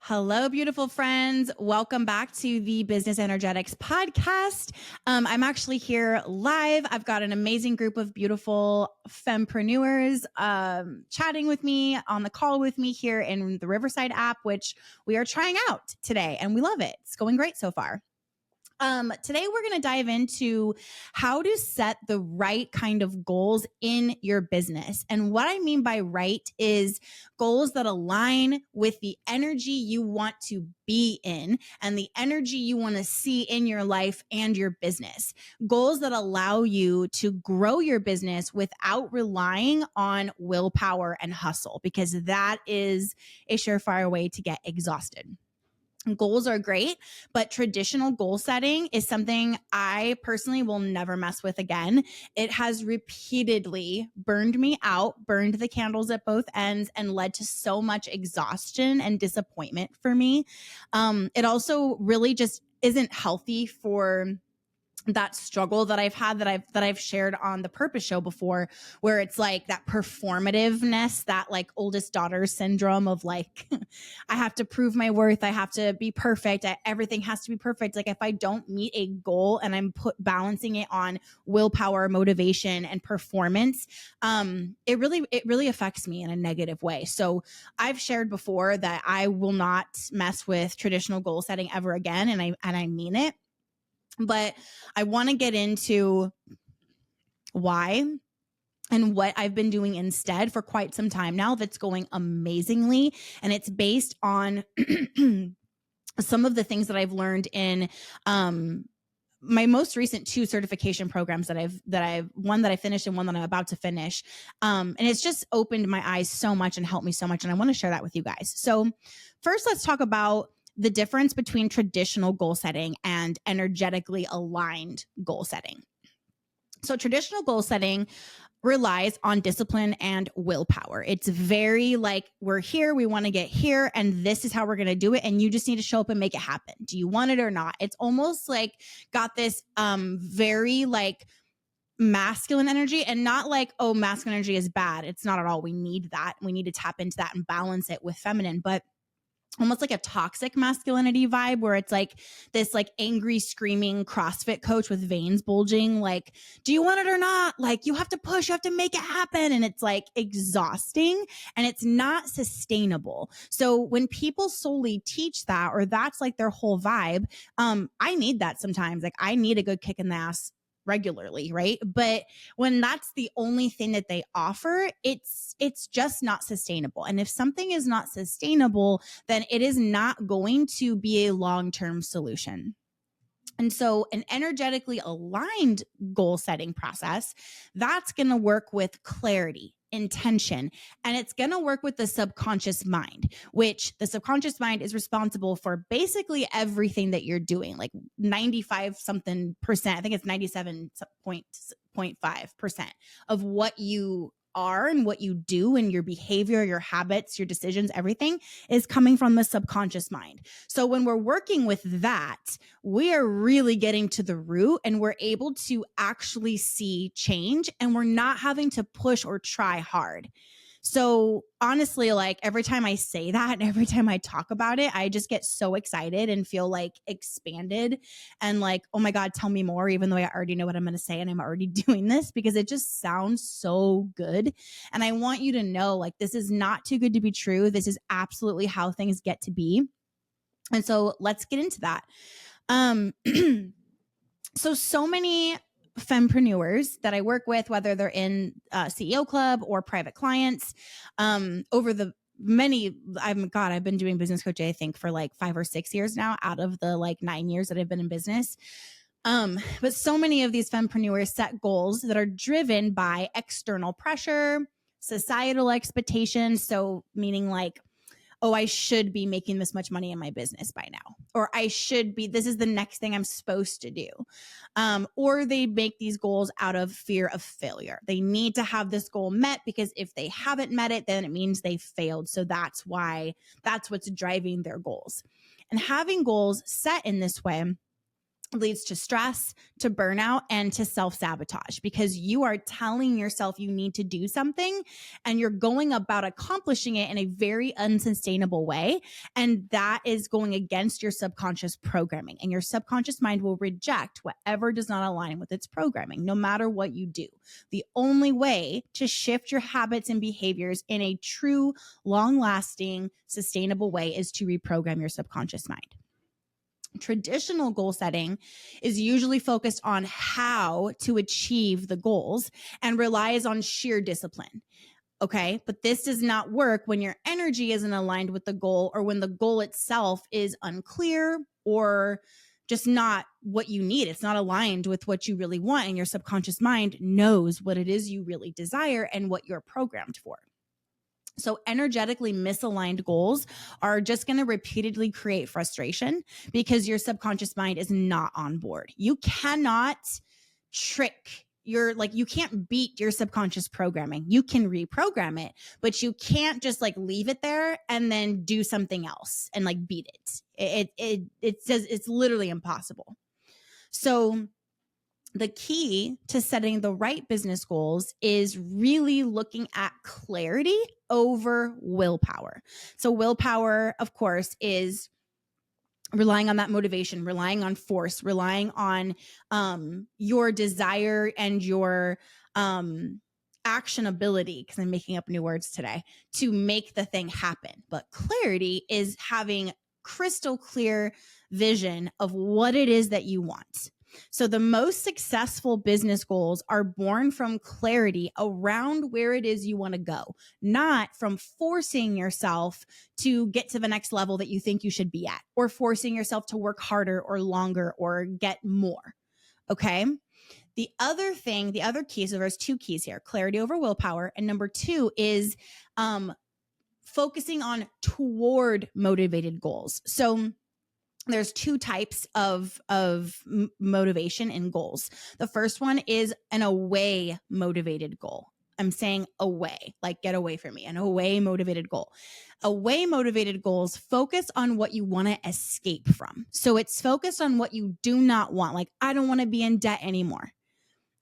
Hello, beautiful friends. Welcome back to the Business Energetics podcast. I'm actually here live. I've got an amazing group of beautiful fempreneurs chatting with me on the call with me here in the Riverside app, which we are trying out today, and we love it. It's going great so far. Today we're going to dive into how to set the right kind of goals in your business. And what I mean by right is goals that align with the energy you want to be in and the energy you want to see in your life and your business. Goals that allow you to grow your business without relying on willpower and hustle, because that is a surefire way to get exhausted. Goals are great, but traditional goal setting is something I personally will never mess with again. It has repeatedly burned me out, burned the candles at both ends, and led to so much exhaustion and disappointment for me. It also really just isn't healthy for that struggle that I've had that I've shared on the Purpose Show before, where it's like that performativeness, that like oldest daughter syndrome of like, I have to prove my worth. I have to be perfect. Everything has to be perfect. Like if I don't meet a goal and I'm balancing it on willpower, motivation, and performance, it really affects me in a negative way. So I've shared before that I will not mess with traditional goal setting ever again. And I mean it. But I want to get into why and what I've been doing instead for quite some time now that's going amazingly. And it's based on some of the things that I've learned in my most recent 2 certification programs that I've one that I finished and one that I'm about to finish. And it's just opened my eyes so much and helped me so much. And I want to share that with you guys. So first, let's talk about the difference between traditional goal setting and energetically aligned goal setting. So traditional goal setting relies on discipline and willpower. It's very like, we're here, we want to get here, and this is how we're going to do it. And you just need to show up and make it happen. Do you want it or not? It's almost like got this very like masculine energy, and not like, oh, masculine energy is bad. It's not at all. We need that. We need to tap into that and balance it with feminine, but almost like a toxic masculinity vibe where it's like this like angry screaming CrossFit coach with veins bulging, like, do you want it or not? Like, you have to push, you have to make it happen. And it's like exhausting and it's not sustainable. So when people solely teach that, or that's like their whole vibe, I need that sometimes. Like I need a good kick in the ass regularly, right? But when that's the only thing that they offer, it's just not sustainable. And if something is not sustainable, then it is not going to be a long-term solution. And so an energetically aligned goal setting process, that's going to work with clarity, intention, and it's going to work with the subconscious mind, which the subconscious mind is responsible for basically everything that you're doing, like 95 something percent. I think it's 97.5% of what you are and what you do and your behavior, your habits, your decisions, everything is coming from the subconscious mind. So when we're working with that, we are really getting to the root and we're able to actually see change, and we're not having to push or try hard. So honestly, like every time I say that and every time I talk about it, I just get so excited and feel like expanded and like, oh my God, tell me more, even though I already know what I'm going to say and I'm already doing this, because it just sounds so good. And I want you to know, like, this is not too good to be true. This is absolutely how things get to be. And so let's get into that. So many fempreneurs that I work with, whether they're in CEO Club or private clients, over the I've been doing business coaching, I think, for like 5 or 6 years now out of the like 9 years that I've been in business. But so many of these fempreneurs set goals that are driven by external pressure, societal expectations. So meaning like, oh, I should be making this much money in my business by now, or this is the next thing I'm supposed to do. Or they make these goals out of fear of failure. They need to have this goal met because if they haven't met it, then it means they failed. So that's what's driving their goals. And having goals set in this way leads to stress, to burnout, and to self-sabotage, because you are telling yourself you need to do something and you're going about accomplishing it in a very unsustainable way. And that is going against your subconscious programming. And your subconscious mind will reject whatever does not align with its programming, no matter what you do. The only way to shift your habits and behaviors in a true, long-lasting, sustainable way is to reprogram your subconscious mind. Traditional goal setting is usually focused on how to achieve the goals and relies on sheer discipline. Okay. But this does not work when your energy isn't aligned with the goal, or when the goal itself is unclear or just not what you need. It's not aligned with what you really want. And your subconscious mind knows what it is you really desire and what you're programmed for. So energetically misaligned goals are just going to repeatedly create frustration because your subconscious mind is not on board. You cannot trick you can't beat your subconscious programming. You can reprogram it, but you can't just leave it there and then do something else and beat it. It says it's literally impossible. So the key to setting the right business goals is really looking at clarity over willpower. So willpower, of course, is relying on that motivation, relying on force, relying on your desire and your actionability, because I'm making up new words today, to make the thing happen. But clarity is having crystal clear vision of what it is that you want. So the most successful business goals are born from clarity around where it is you want to go, not from forcing yourself to get to the next level that you think you should be at, or forcing yourself to work harder or longer or get more. Okay. The other key, so there's two keys here: clarity over willpower. And number two is focusing on toward motivated goals. So there's two types of motivation in goals. The first one is an away motivated goal. I'm saying away, get away from me, an away motivated goal. Away motivated goals focus on what you want to escape from. So it's focused on what you do not want. I don't want to be in debt anymore.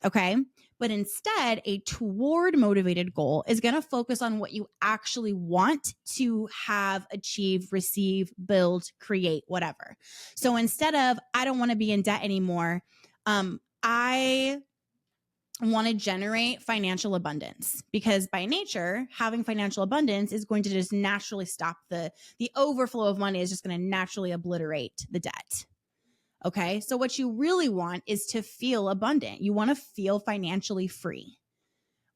Okay. But instead, a toward motivated goal is going to focus on what you actually want to have, achieve, receive, build, create, whatever. So instead of, I don't want to be in debt anymore, I want to generate financial abundance, because by nature, having financial abundance is going to just naturally stop the overflow of money is just going to naturally obliterate the debt. Okay. So what you really want is to feel abundant. You want to feel financially free.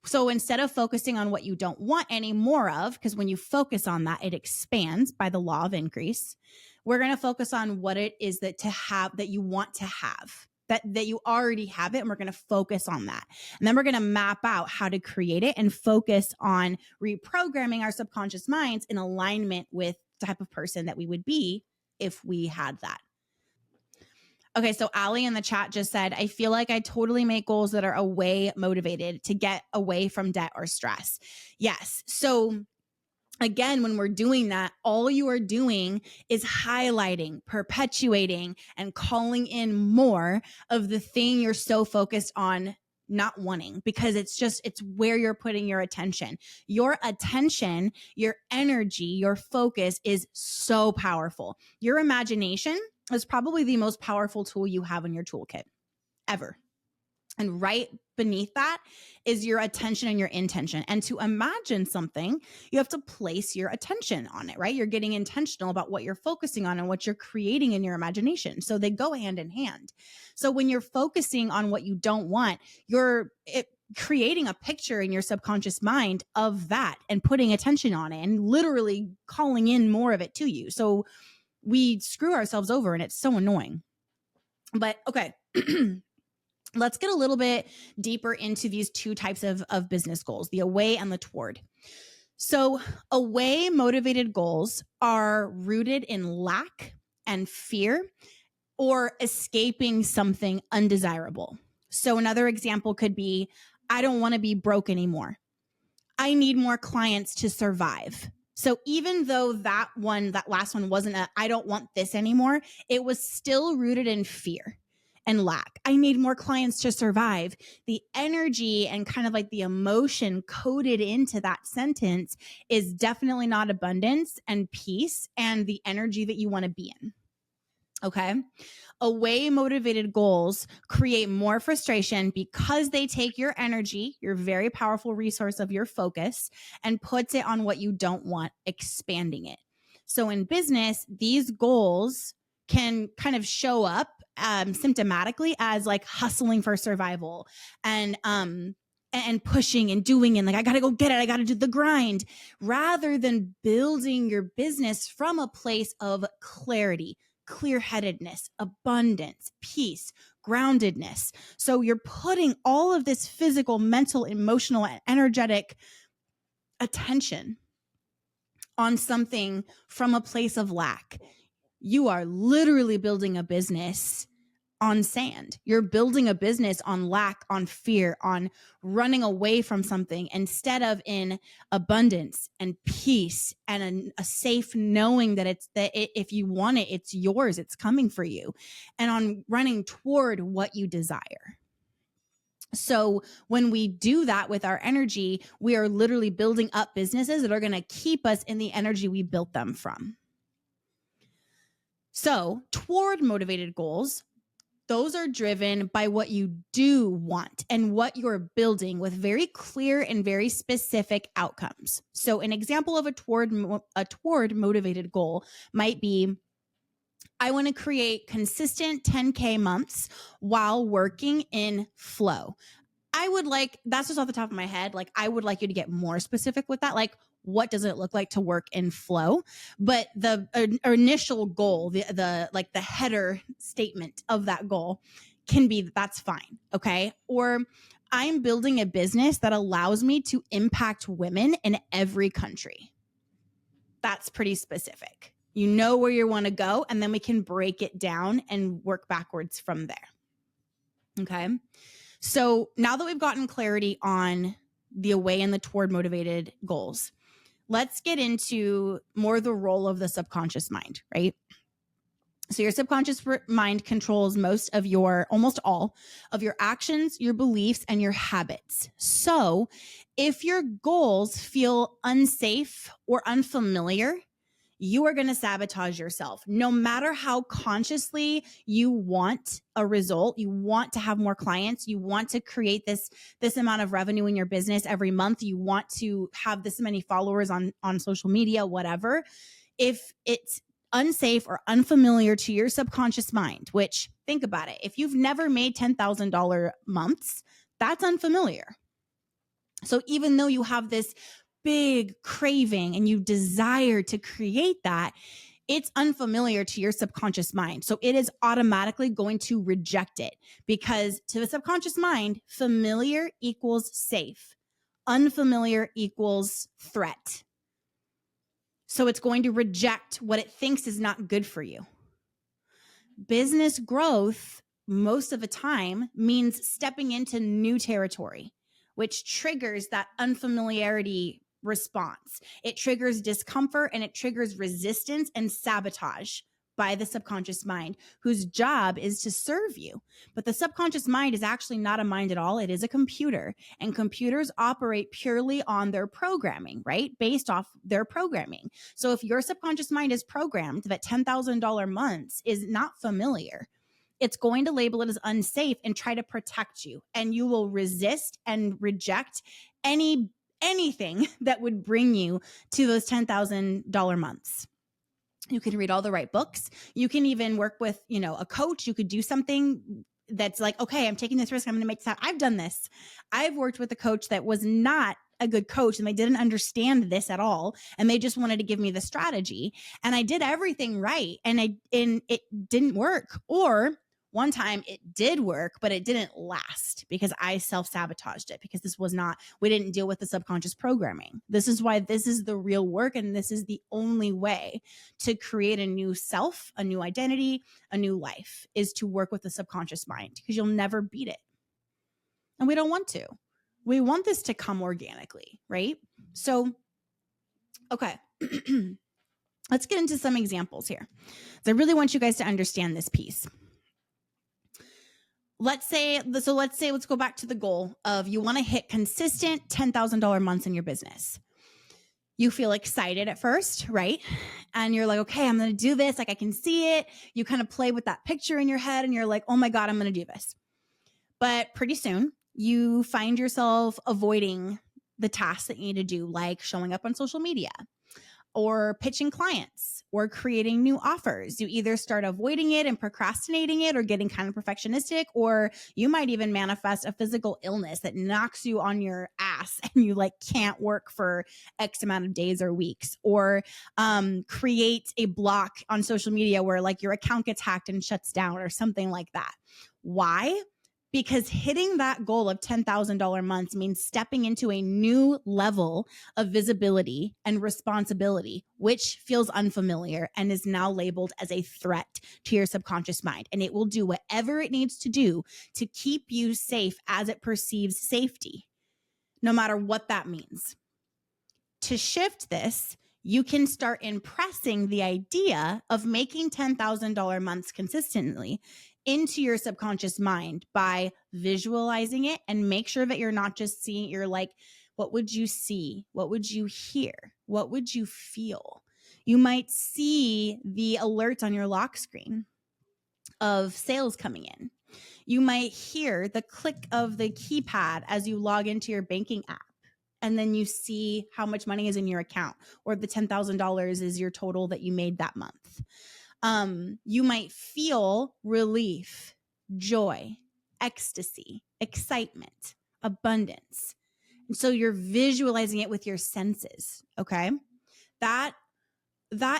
So instead of focusing on what you don't want any more of, because when you focus on that, it expands by the law of increase, we're going to focus on what it is that you want to have, that you already have it. And we're going to focus on that. And then we're going to map out how to create it and focus on reprogramming our subconscious minds in alignment with the type of person that we would be if we had that. Okay, so Allie in the chat just said, I feel like I totally make goals that are away motivated to get away from debt or stress. Yes. So again, when we're doing that, all you are doing is highlighting, perpetuating, and calling in more of the thing you're so focused on not wanting, because it's where you're putting your attention. Your attention, your energy, your focus is so powerful. Your imagination is probably the most powerful tool you have in your toolkit ever. And right beneath that is your attention and your intention. And to imagine something, you have to place your attention on it, right? You're getting intentional about what you're focusing on and what you're creating in your imagination. So they go hand in hand. So when you're focusing on what you don't want, you're creating a picture in your subconscious mind of that and putting attention on it and literally calling in more of it to you. So we screw ourselves over, and it's so annoying. But okay. Let's get a little bit deeper into these two types of business goals, the away and the toward. So away motivated goals are rooted in lack and fear, or escaping something undesirable. So another example could be, I don't want to be broke anymore. I need more clients to survive. So even though that last one wasn't I don't want this anymore, it was still rooted in fear. and lack. I need more clients to survive. The energy and kind of like the emotion coded into that sentence is definitely not abundance and peace and the energy that you want to be in. Okay. Away motivated goals create more frustration because they take your energy, your very powerful resource of your focus, and puts it on what you don't want, expanding it. So in business, these goals can kind of show up symptomatically as like hustling for survival and pushing and doing and like, I got to go get it. I got to do the grind rather than building your business from a place of clarity, clear-headedness, abundance, peace, groundedness. So you're putting all of this physical, mental, emotional, and energetic attention on something from a place of lack. You are literally building a business on sand. You're building a business on lack, on fear, on running away from something instead of in abundance and peace and a safe knowing that if you want it, it's yours, it's coming for you, and on running toward what you desire. So when we do that with our energy, we are literally building up businesses that are going to keep us in the energy we built them from. So toward motivated goals, those are driven by what you do want and what you're building with very clear and very specific outcomes. So an example of a toward motivated goal might be, I want to create consistent 10K months while working in flow. That's just off the top of my head. Like, I would like you to get more specific with that. Like, what does it look like to work in flow? But the initial goal, the header statement of that goal can be, that's fine. Okay. Or I'm building a business that allows me to impact women in every country. That's pretty specific. You know where you want to go, and then we can break it down and work backwards from there. Okay. So now that we've gotten clarity on the away and the toward motivated goals, let's get into more the role of the subconscious mind, right? So your subconscious mind controls almost all of your actions, your beliefs, and your habits. So if your goals feel unsafe or unfamiliar, you are going to sabotage yourself. No matter how consciously you want a result, you want to have more clients, you want to create this amount of revenue in your business every month, you want to have this many followers on social media, whatever. If it's unsafe or unfamiliar to your subconscious mind, which, think about it, if you've never made $10,000 months, that's unfamiliar. So even though you have this big craving and you desire to create that, it's unfamiliar to your subconscious mind. So it is automatically going to reject it, because to the subconscious mind, familiar equals safe. Unfamiliar equals threat. So it's going to reject what it thinks is not good for you. Business growth, most of the time, means stepping into new territory, which triggers that unfamiliarity response. It triggers discomfort and it triggers resistance and sabotage by the subconscious mind, whose job is to serve you. But the subconscious mind is actually not a mind at all. It is a computer, and computers operate purely on their programming, right? Based off their programming. So if your subconscious mind is programmed that $10,000 months is not familiar, it's going to label it as unsafe and try to protect you. And you will resist and reject anything that would bring you to those $10,000 months. You can read all the right books. You can even work with, a coach. You could do something that's like, okay, I'm taking this risk. I'm going to make this happen. I've done this. I've worked with a coach that was not a good coach, and they didn't understand this at all. And they just wanted to give me the strategy, and I did everything right. And it didn't work. Or one time it did work, but it didn't last because I self-sabotaged it, because we didn't deal with the subconscious programming. This is why this is the real work. And this is the only way to create a new self, a new identity, a new life, is to work with the subconscious mind, because you'll never beat it. And we don't want to. We want this to come organically, right? So, okay. Let's get into some examples here. So I really want you guys to understand this piece. let's go back to the goal of you want to hit consistent $10,000 months in your business. You feel excited at first, right? And you're like, okay, I'm going to do this. Like I can see it. You kind of play with that picture in your head and you're like, oh my God, I'm going to do this. But pretty soon you find yourself avoiding the tasks that you need to do, like showing up on social media or pitching clients or creating new offers. You either start avoiding it and procrastinating it or getting kind of perfectionistic, or you might even manifest a physical illness that knocks you on your ass and you like can't work for X amount of days or weeks, or create a block on social media where like your account gets hacked and shuts down or something like that. Why? Because hitting that goal of $10,000 months means stepping into a new level of visibility and responsibility, which feels unfamiliar and is now labeled as a threat to your subconscious mind. And it will do whatever it needs to do to keep you safe as it perceives safety, no matter what that means. To shift this, you can start impressing the idea of making $10,000 months consistently into your subconscious mind by visualizing it, and make sure that you're not just seeing, you're like, what would you see? What would you hear? What would you feel? You might see the alerts on your lock screen of sales coming in. You might hear the click of the keypad as you log into your banking app. And then you see how much money is in your account, or the $10,000 is your total that you made that month. You might feel relief, joy, ecstasy, excitement, abundance. And so you're visualizing it with your senses. Okay. That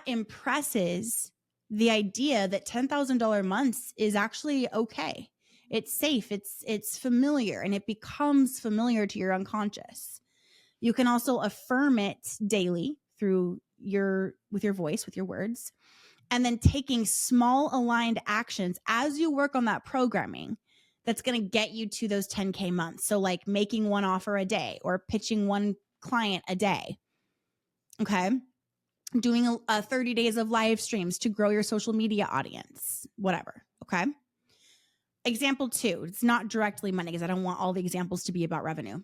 impresses the idea that $10,000 months is actually okay. It's safe. It's familiar, and it becomes familiar to your unconscious. You can also affirm it daily with your voice, with your words, and then taking small aligned actions as you work on that programming that's going to get you to those 10K months. So like making one offer a day or pitching one client a day. Okay. Doing a 30 days of live streams to grow your social media audience, whatever. Okay. Example 2, it's not directly money because I don't want all the examples to be about revenue.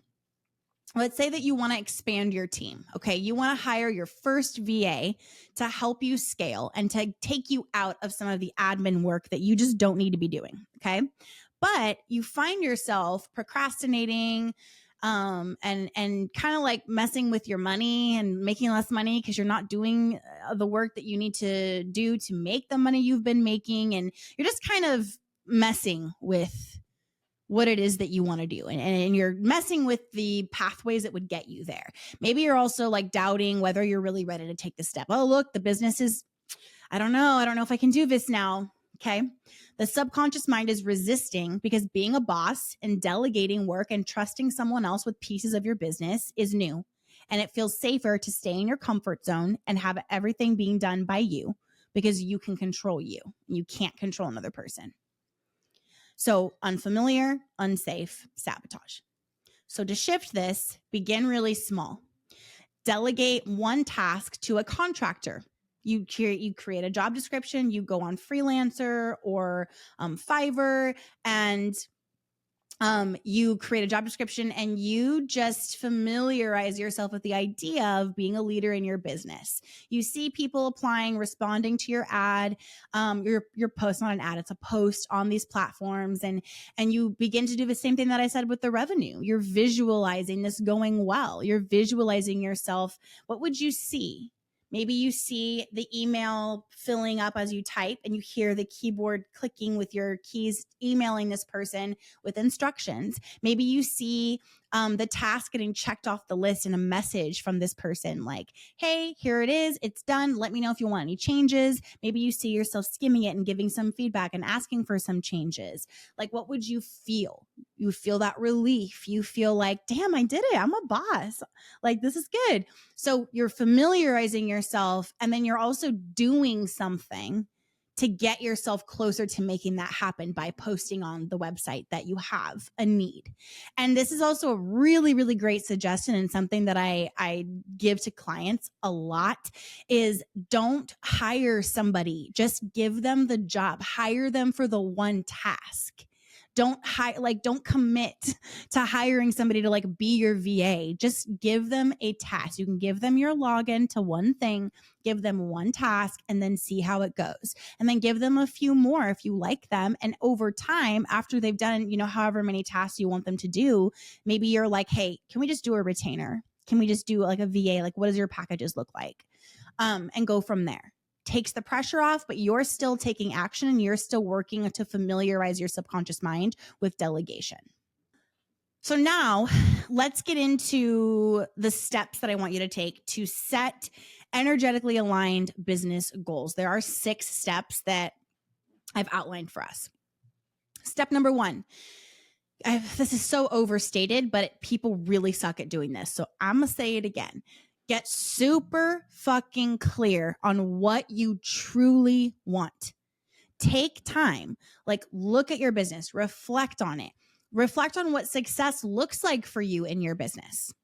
Let's say that you want to expand your team. Okay. You want to hire your first VA to help you scale and to take you out of some of the admin work that you just don't need to be doing. Okay. But you find yourself procrastinating, and kind of like messing with your money and making less money because you're not doing the work that you need to do to make the money you've been making. And you're just kind of messing with what it is that you want to do. And you're messing with the pathways that would get you there. Maybe you're also like doubting whether you're really ready to take the step. Oh, look, the business is, I don't know if I can do this now. Okay. The subconscious mind is resisting because being a boss and delegating work and trusting someone else with pieces of your business is new. And it feels safer to stay in your comfort zone and have everything being done by you because you can control you. You can't control another person. So unfamiliar, unsafe, sabotage. So to shift this, begin really small. Delegate one task to a contractor. You create a job description, you go on Freelancer or Fiverr, and you create a job description and you just familiarize yourself with the idea of being a leader in your business. You see people applying, responding to your ad, your post, not an ad, it's a post on these platforms. And you begin to do the same thing that I said with the revenue. You're visualizing this going well. You're visualizing yourself. What would you see? Maybe you see the email filling up as you type and you hear the keyboard clicking with your keys, emailing this person with instructions. Maybe you see the task getting checked off the list in a message from this person like, hey, here it is. It's done. Let me know if you want any changes. Maybe you see yourself skimming it and giving some feedback and asking for some changes. Like, what would you feel? You feel that relief. You feel like, damn, I did it. I'm a boss. Like, this is good. So you're familiarizing yourself, and then you're also doing something to get yourself closer to making that happen by posting on the website that you have a need. And this is also a really, really great suggestion, and something that I give to clients a lot is don't hire somebody. Just give them the job. Hire them for the one task. Don't commit to hiring somebody to like be your VA. Just give them a task. You can give them your login to one thing, give them one task, and then see how it goes. And then give them a few more if you like them. And over time, after they've done, however many tasks you want them to do, maybe you're like, hey, can we just do a retainer? Can we just do like a VA? Like, what does your packages look like? And go from there. Takes the pressure off, but you're still taking action and you're still working to familiarize your subconscious mind with delegation. So now let's get into the steps that I want you to take to set energetically aligned business goals. There are 6 steps that I've outlined for us. Step number 1. This is so overstated, but people really suck at doing this. So I'm going to say it again. Get super fucking clear on what you truly want. Take time, like look at your business, reflect on it, reflect on what success looks like for you in your business,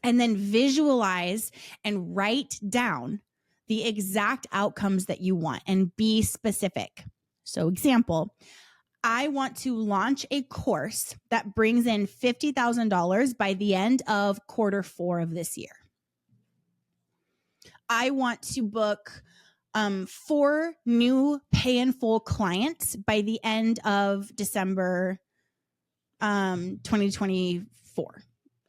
and then visualize and write down the exact outcomes that you want and be specific. So example, I want to launch a course that brings in $50,000 by the end of Q4 of this year. I want to book 4 new pay in full clients by the end of December 2024.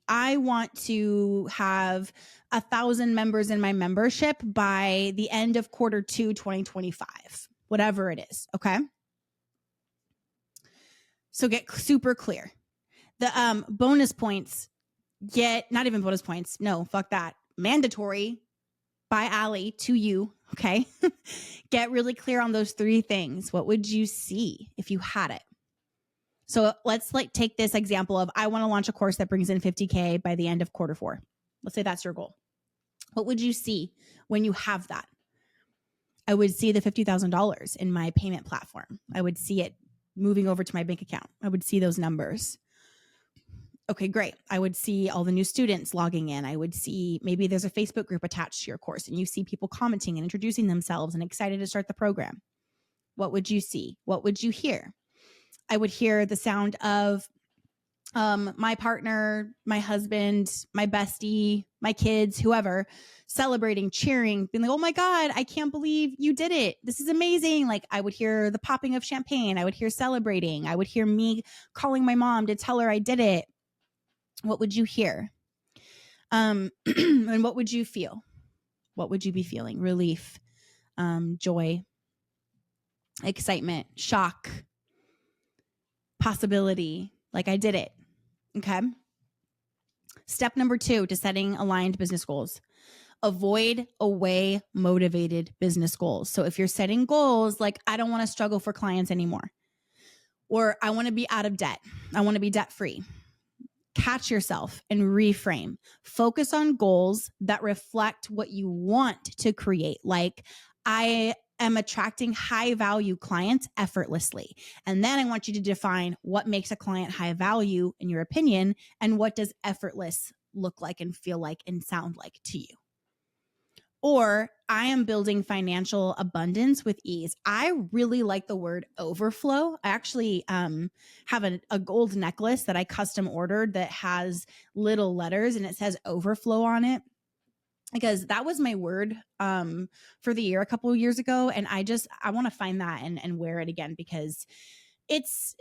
I want to have 1,000 members in my membership by the end of Q2 2025, whatever it is. Okay. So get super clear. The bonus points not even bonus points. No, fuck that. Mandatory by Allie to you. Okay. Get really clear on those 3 things. What would you see if you had it? So let's take this example of I want to launch a course that brings in $50K by the end of Q4. Let's say that's your goal. What would you see when you have that? I would see the $50,000 in my payment platform. I would see it moving over to my bank account. I would see those numbers. Okay, great. I would see all the new students logging in. I would see maybe there's a Facebook group attached to your course and you see people commenting and introducing themselves and excited to start the program. What would you see? What would you hear? I would hear the sound of my partner, my husband, my bestie, my kids, whoever, celebrating, cheering, being like, oh my God, I can't believe you did it. This is amazing. Like I would hear the popping of champagne. I would hear celebrating. I would hear me calling my mom to tell her I did it. What would you hear? And what would you feel? What would you be feeling? Relief, joy, excitement, shock, possibility. Like I did it. Okay. Step number 2 to setting aligned business goals. Avoid away motivated business goals. So if you're setting goals like I don't want to struggle for clients anymore, or I want to be out of debt, I want to be debt free. Catch yourself and reframe. Focus on goals that reflect what you want to create. Like I am attracting high value clients effortlessly. And then I want you to define what makes a client high value in your opinion and what does effortless look like and feel like and sound like to you. Or I am building financial abundance with ease. I really like the word overflow. I actually have a gold necklace that I custom ordered that has little letters and it says overflow on it, because that was my word for the year a couple of years ago. And I want to find that and wear it again, because it's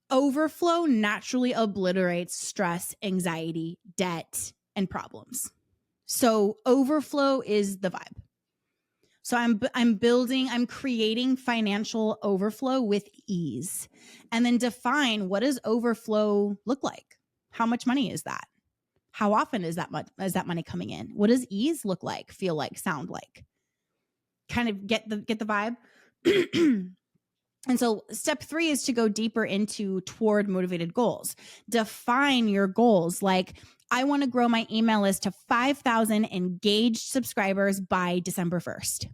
overflow naturally obliterates stress, anxiety, debt, and problems. So overflow is the vibe. So I'm creating financial overflow with ease, and then define, what does overflow look like? How much money is that? How often is that money coming in? What does ease look like, feel like, sound like? Kind of get the vibe. And so step 3 is to go deeper toward motivated goals. Define your goals. Like, I want to grow my email list to 5,000 engaged subscribers by December 1st.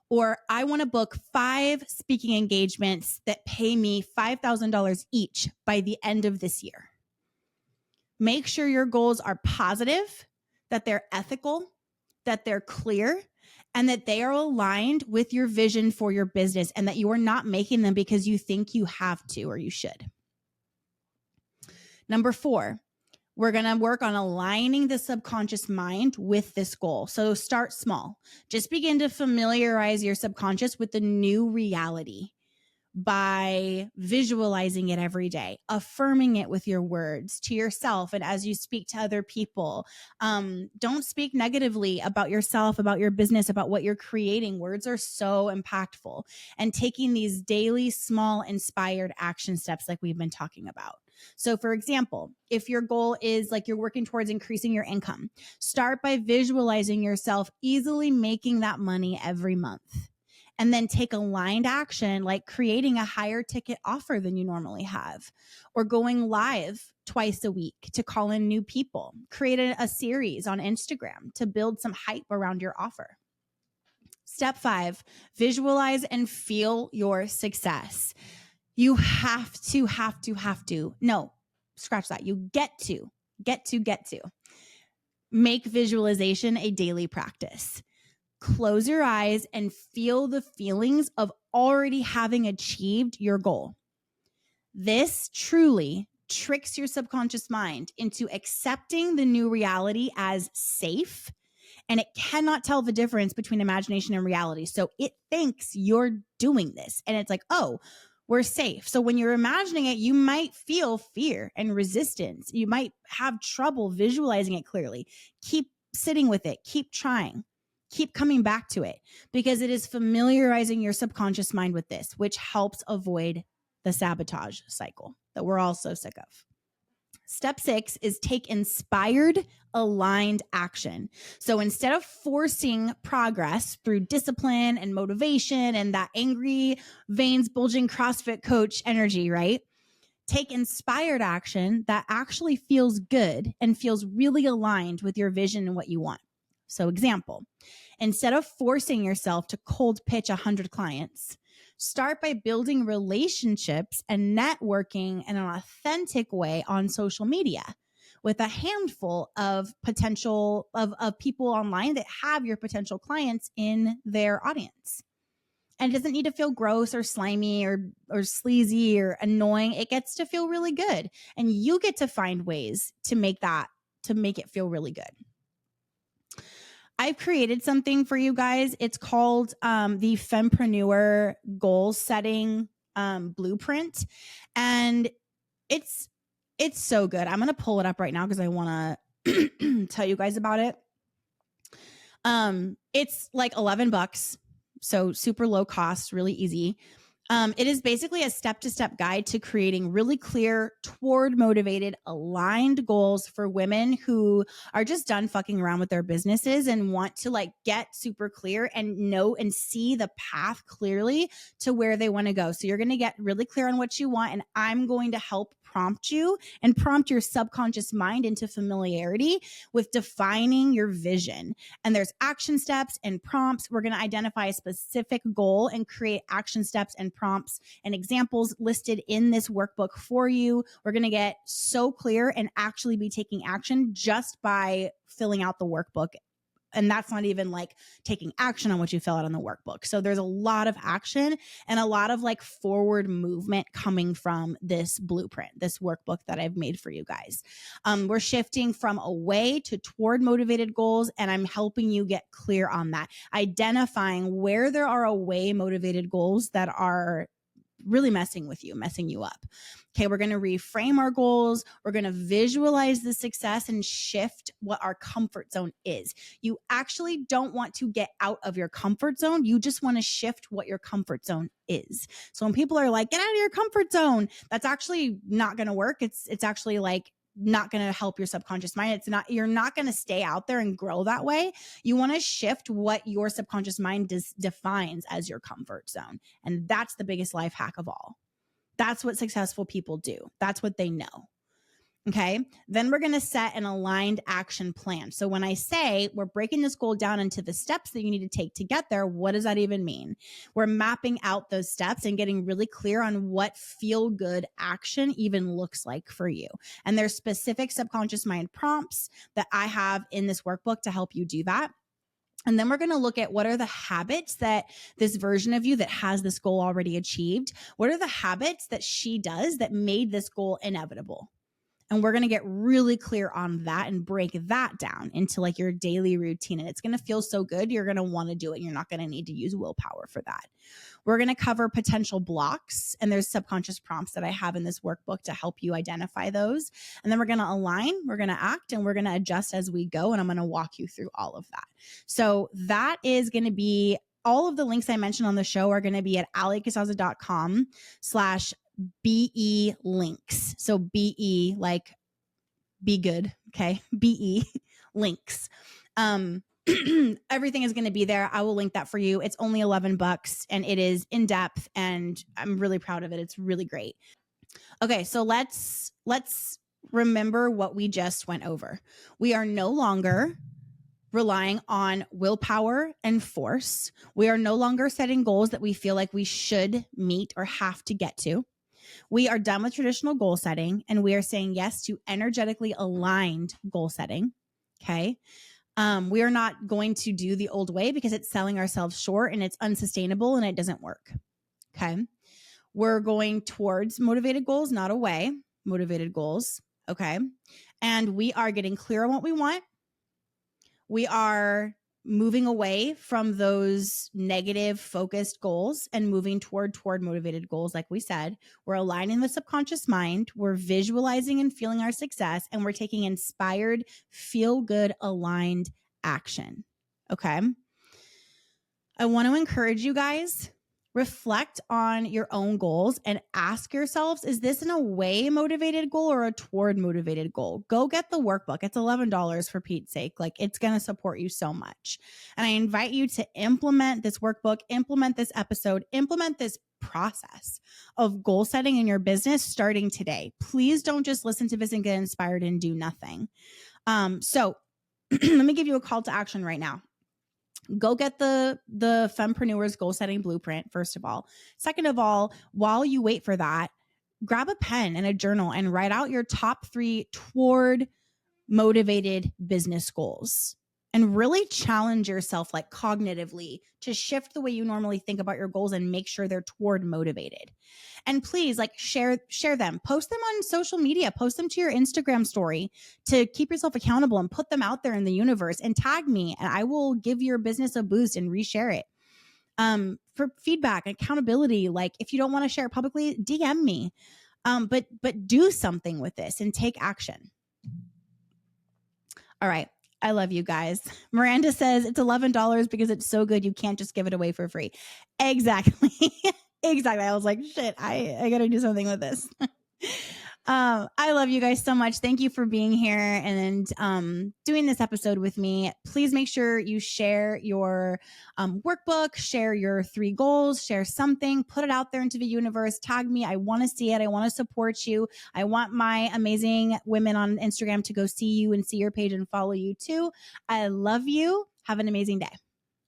Or I want to book 5 speaking engagements that pay me $5,000 each by the end of this year. Make sure your goals are positive, that they're ethical, that they're clear, and that they are aligned with your vision for your business and that you are not making them because you think you have to or you should. Number 4, we're going to work on aligning the subconscious mind with this goal. So start small. Just begin to familiarize your subconscious with the new reality by visualizing it every day, affirming it with your words to yourself and as you speak to other people. Don't speak negatively about yourself, about your business, about what you're creating. Words are so impactful. And taking these daily, small, inspired action steps like we've been talking about. So for example, if your goal is like you're working towards increasing your income, start by visualizing yourself easily making that money every month. And then take aligned action like creating a higher ticket offer than you normally have, or going live twice a week to call in new people. Create a series on Instagram to build some hype around your offer. Step 5, visualize and feel your success. You have to. No, scratch that. You get to make visualization a daily practice. Close your eyes and feel the feelings of already having achieved your goal. This truly tricks your subconscious mind into accepting the new reality as safe, and it cannot tell the difference between imagination and reality. So it thinks you're doing this, and it's like, oh, we're safe. So when you're imagining it, you might feel fear and resistance. You might have trouble visualizing it clearly. Keep sitting with it. Keep trying. Keep coming back to it because it is familiarizing your subconscious mind with this, which helps avoid the sabotage cycle that we're all so sick of. Step 6 is take inspired, aligned action. So instead of forcing progress through discipline and motivation and that angry, veins bulging CrossFit coach energy, right? Take inspired action that actually feels good and feels really aligned with your vision and what you want. So example, instead of forcing yourself to cold pitch 100 clients, start by building relationships and networking in an authentic way on social media with a handful of potential of people online that have your potential clients in their audience. And it doesn't need to feel gross or slimy or sleazy or annoying. It gets to feel really good. And you get to find ways to make it feel really good. I've created something for you guys. It's called the Fempreneur Goal Setting Blueprint. And it's so good. I'm going to pull it up right now because I want to tell you guys about it. It's like $11. So super low cost, really easy. It is basically a step-to-step guide to creating really clear, toward motivated, aligned goals for women who are just done fucking around with their businesses and want to like get super clear and know and see the path clearly to where they want to go. So you're going to get really clear on what you want, and I'm going to help prompt you and prompt your subconscious mind into familiarity with defining your vision. And there's action steps and prompts. We're going to identify a specific goal and create action steps and prompts and examples listed in this workbook for you. We're going to get so clear and actually be taking action just by filling out the workbook. And that's not even like taking action on what you fill out on the workbook. So there's a lot of action and a lot of like forward movement coming from this blueprint, this workbook that I've made for you guys. We're shifting from away to toward motivated goals, and I'm helping you get clear on that, identifying where there are away motivated goals that are really messing you up. Okay, we're going to reframe our goals. We're going to visualize the success and shift what our comfort zone is. You actually don't want to get out of your comfort zone. You just want to shift what your comfort zone is. So when people are like, get out of your comfort zone, that's actually not going to work. It's actually like not going to help your subconscious mind. You're not going to stay out there and grow that way. You want to shift what your subconscious mind defines as your comfort zone. And that's the biggest life hack of all. That's what successful people do. That's what they know. Okay. Then we're going to set an aligned action plan. So when I say we're breaking this goal down into the steps that you need to take to get there, what does that even mean? We're mapping out those steps and getting really clear on what feel good action even looks like for you. And there's specific subconscious mind prompts that I have in this workbook to help you do that. And then we're going to look at what are the habits that this version of you that has this goal already achieved, what are the habits that she does that made this goal inevitable? And we're going to get really clear on that and break that down into like your daily routine. And it's going to feel so good. You're going to want to do it. You're not going to need to use willpower for that. We're going to cover potential blocks, and there's subconscious prompts that I have in this workbook to help you identify those. And then we're going to align, we're going to act, and we're going to adjust as we go. And I'm going to walk you through all of that. So that is going to be all of the links I mentioned on the show are going to be at alicasaza.com/BE links. So BE, like be good. Okay. BE links. Everything is going to be there. I will link that for you. It's only $11 and it is in depth and I'm really proud of it. It's really great. Okay. So let's remember what we just went over. We are no longer relying on willpower and force. We are no longer setting goals that we feel like we should meet or have to get to. We are done with traditional goal setting and we are saying yes to energetically aligned goal setting. Okay. We are not going to do the old way because it's selling ourselves short and it's unsustainable and it doesn't work. Okay. We're going towards motivated goals, not away. Motivated goals. Okay. And we are getting clear on what we want. We are moving away from those negative focused goals and moving toward motivated goals. Like we said, we're aligning the subconscious mind. We're visualizing and feeling our success, and we're taking inspired, feel good, aligned action. Okay. I want to encourage you guys, reflect on your own goals and ask yourselves, is this an away motivated goal or a toward motivated goal? Go get the workbook. It's $11 for Pete's sake. Like it's going to support you so much. And I invite you to implement this workbook, implement this episode, implement this process of goal setting in your business starting today. Please don't just listen to this and get inspired and do nothing. So let me give you a call to action right now. Go get the Fempreneur's goal setting blueprint, first of all. Second of all, while you wait for that, grab a pen and a journal and write out your top 3 toward motivated business goals. And really challenge yourself like cognitively to shift the way you normally think about your goals and make sure they're toward motivated. And please like share them, post them on social media, post them to your Instagram story to keep yourself accountable and put them out there in the universe and tag me and I will give your business a boost and reshare it. For feedback, accountability, like if you don't want to share it publicly, DM me. But do something with this and take action. All right. I love you guys. Miranda says it's $11 because it's so good. You can't just give it away for free. Exactly. Exactly. I was like, shit, I got to do something with this. I love you guys so much. Thank you for being here and doing this episode with me. Please make sure you share your workbook, share your 3 goals, share something, put it out there into the universe, tag me. I want to see it. I want to support you. I want my amazing women on Instagram to go see you and see your page and follow you too. I love you. Have an amazing day.